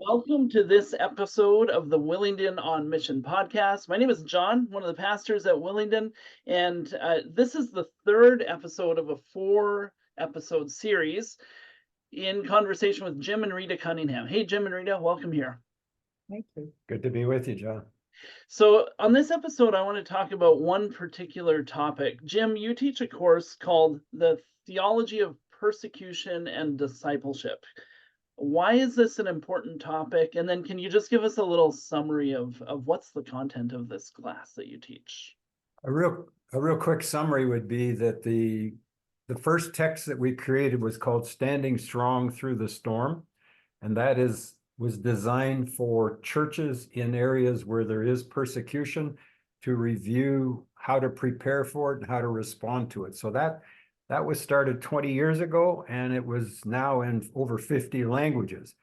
Welcome to this episode of the Willingdon on Mission podcast. My name is John, one of the pastors at Willingdon, and this is the third episode of a four-episode series in conversation with Jim and Rita Cunningham. Hey, Jim and Rita, welcome here. Thank you. Good to be with you, John. So on this episode, I want to talk about one particular topic. Jim, you teach a course called The Theology of Persecution and Discipleship. Why is this an important topic? And then can you just give us a little summary of what's the content of this class that you teach? A real quick summary would be that the first text that we created was called Standing Strong Through the Storm. And that was designed for churches in areas where there is persecution to review how to prepare for it and how to respond to it. So that was started 20 years ago, and it was now in over 50 languages.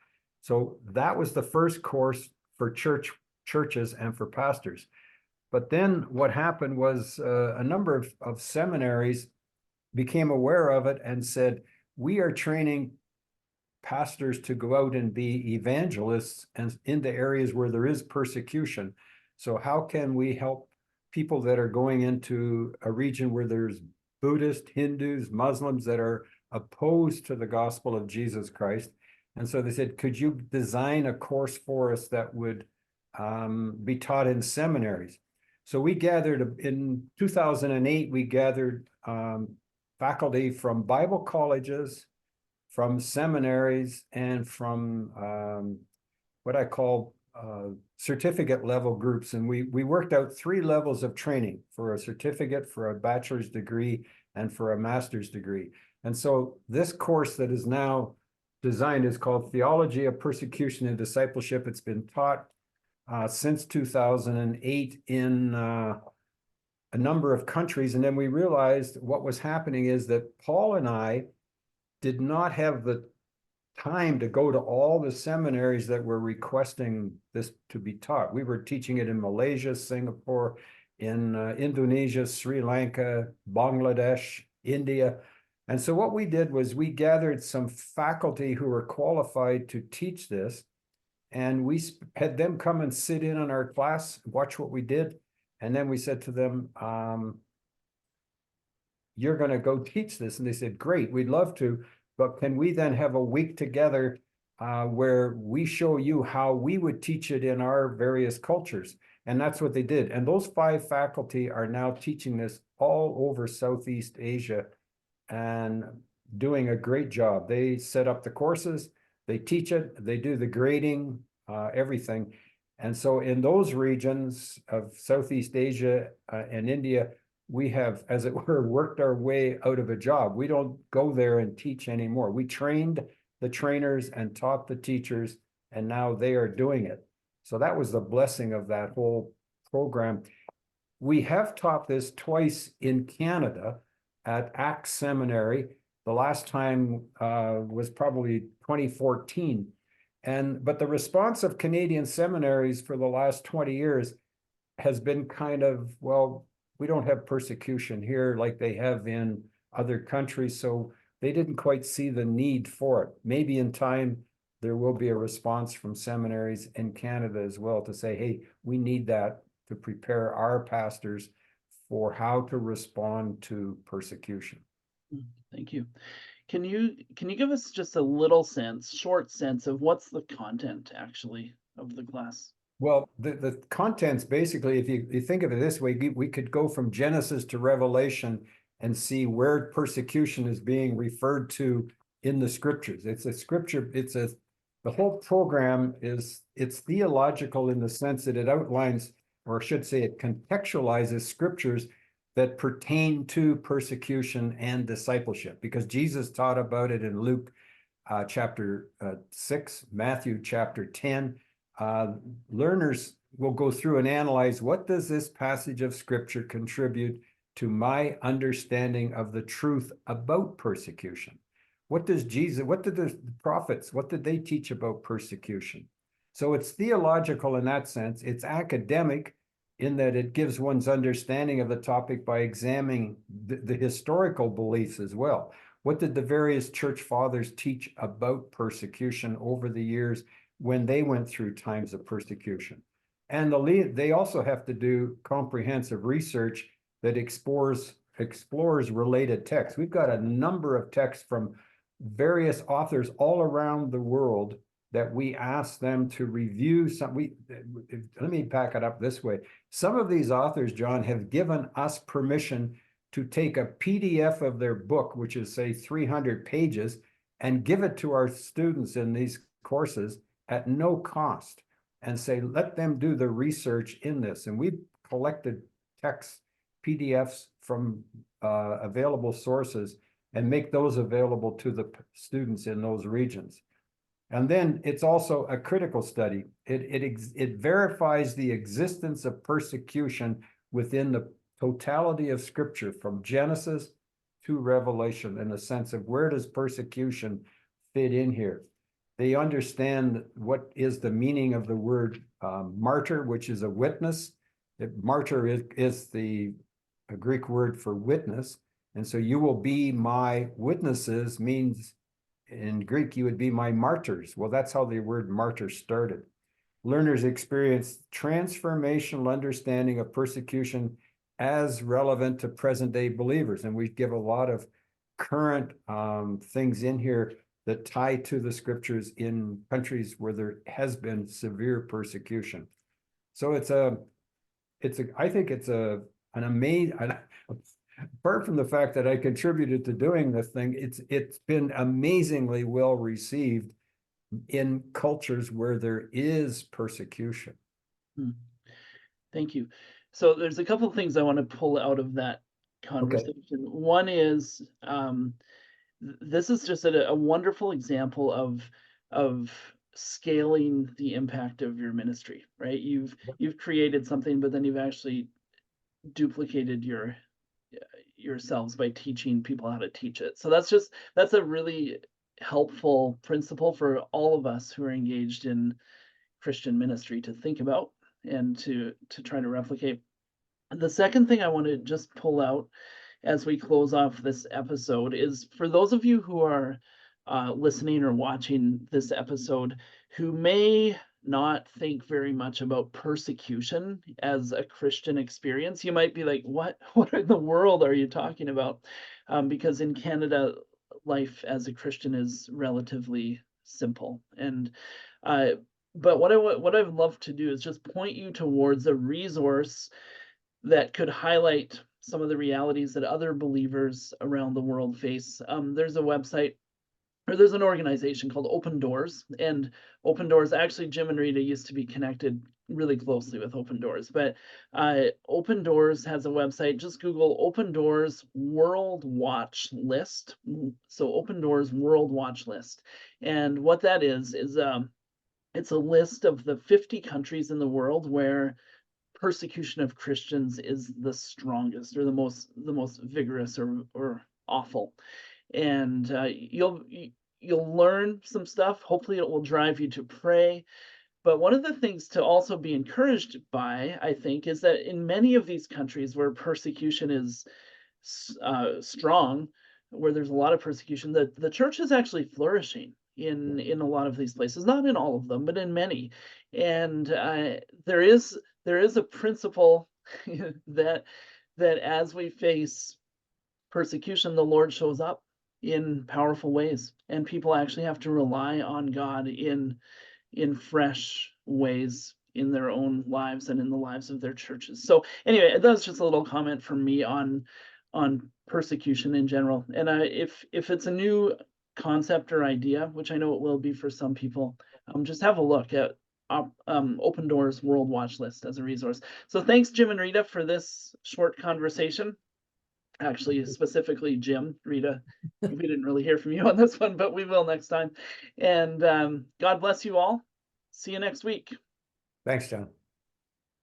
So that was the first course for churches and for pastors. But then what happened was a number of seminaries became aware of it and said, we are training pastors to go out and be evangelists and in the areas where there is persecution. So how can we help people that are going into a region where there's Buddhists, Hindus, Muslims that are opposed to the gospel of Jesus Christ? And so they said, could you design a course for us that would be taught in seminaries? So we gathered, in 2008, we gathered faculty from Bible colleges, from seminaries, and from what I call certificate level groups. And we worked out 3 levels of training for a certificate, for a bachelor's degree, and for a master's degree. And so this course that is now designed is called Theology of Persecution and Discipleship. It's been taught since 2008 in a number of countries. And then we realized what was happening is that Paul and I did not have the time to go to all the seminaries that were requesting this to be taught. We were teaching it in Malaysia, Singapore, in Indonesia, Sri Lanka, Bangladesh, India. And so what we did was we gathered some faculty who were qualified to teach this, and we had them come and sit in on our class, watch what we did. And then we said to them, you're going to go teach this. And they said, great, we'd love to, but can we then have a week together where we show you how we would teach it in our various cultures? And that's what they did. And those 5 faculty are now teaching this all over Southeast Asia and doing a great job. They set up the courses, they teach it, they do the grading, everything. And so in those regions of Southeast Asia and India, we have, as it were, worked our way out of a job. We don't go there and teach anymore. We trained the trainers and taught the teachers, and now they are doing it. So that was the blessing of that whole program. We have taught this twice in Canada at Acts Seminary. The last time was probably 2014. But the response of Canadian seminaries for the last 20 years has been kind of, well, we don't have persecution here like they have in other countries, so they didn't quite see the need for it. Maybe in time there will be a response from seminaries in Canada as well to say, hey, we need that to prepare our pastors for how to respond to persecution. Thank you. Can you give us just a little short sense of what's the content actually of the class? Well, the contents basically, if you think of it this way, we could go from Genesis to Revelation and see where persecution is being referred to in the scriptures. It's a scripture, the whole program it's theological in the sense that it outlines, or I should say it contextualizes scriptures that pertain to persecution and discipleship, because Jesus taught about it in Luke chapter 6, Matthew chapter 10. Learners will go through and analyze, what does this passage of scripture contribute to my understanding of the truth about persecution? What did the prophets, what did they teach about persecution? So it's theological in that sense. It's academic in that it gives one's understanding of the topic by examining the historical beliefs as well. What did the various church fathers teach about persecution over the years? when they went through times of persecution. And they also have to do comprehensive research that explores related texts. We've got a number of texts from various authors all around the world that we ask them to review. Let me back it up this way. Some of these authors, John, have given us permission to take a PDF of their book, which is say 300 pages, and give it to our students in these courses at no cost, and say, let them do the research in this. And we've collected texts, PDFs from available sources, and make those available to the students in those regions. And then it's also a critical study. It verifies the existence of persecution within the totality of Scripture, from Genesis to Revelation, in a sense of where does persecution fit in here. They understand what is the meaning of the word martyr, which is a witness. Martyr is a Greek word for witness. And so you will be my witnesses means in Greek, you would be my martyrs. Well, that's how the word martyr started. Learners experience transformational understanding of persecution as relevant to present day believers. And we give a lot of current things in here that tie to the Scriptures in countries where there has been severe persecution. So I think it's an amazing, apart from the fact that I contributed to doing this thing, it's been amazingly well received in cultures where there is persecution. Thank you. So there's a couple of things I want to pull out of that conversation. Okay. One is this is just a wonderful example of scaling the impact of your ministry, right? You've created something, but then you've actually duplicated yourselves by teaching people how to teach it. So that's a really helpful principle for all of us who are engaged in Christian ministry to think about and to try to replicate. The second thing I want to just pull out as we close off this episode is for those of you who are listening or watching this episode who may not think very much about persecution as a Christian experience, you might be like, what in the world are you talking about? Because in Canada, life as a Christian is relatively simple. And but what I'd love to do is just point you towards a resource that could highlight some of the realities that other believers around the world face. There's a website, or there's an organization called Open Doors, and Open Doors, actually Jim and Rita used to be connected really closely with Open Doors, but Open Doors has a website. Just Google Open Doors World Watch List. So Open Doors World Watch List. And what that is it's a list of the 50 countries in the world where persecution of Christians is the strongest, or the most vigorous or awful. And you'll learn some stuff. Hopefully it will drive you to pray. But one of the things to also be encouraged by, I think, is that in many of these countries where persecution is strong, where there's a lot of persecution, the church is actually flourishing in a lot of these places, not in all of them, but in many. And there is a principle that as we face persecution, the Lord shows up in powerful ways, and people actually have to rely on God in fresh ways in their own lives and in the lives of their churches. So anyway, that's just a little comment from me on persecution in general. And if it's a new concept or idea, which I know it will be for some people, just have a look at Open Doors World Watch List as a resource. So thanks, Jim and Rita, for this short conversation. Actually, specifically Jim, Rita, we didn't really hear from you on this one, but we will next time. And God bless you all. See you next week. Thanks, John.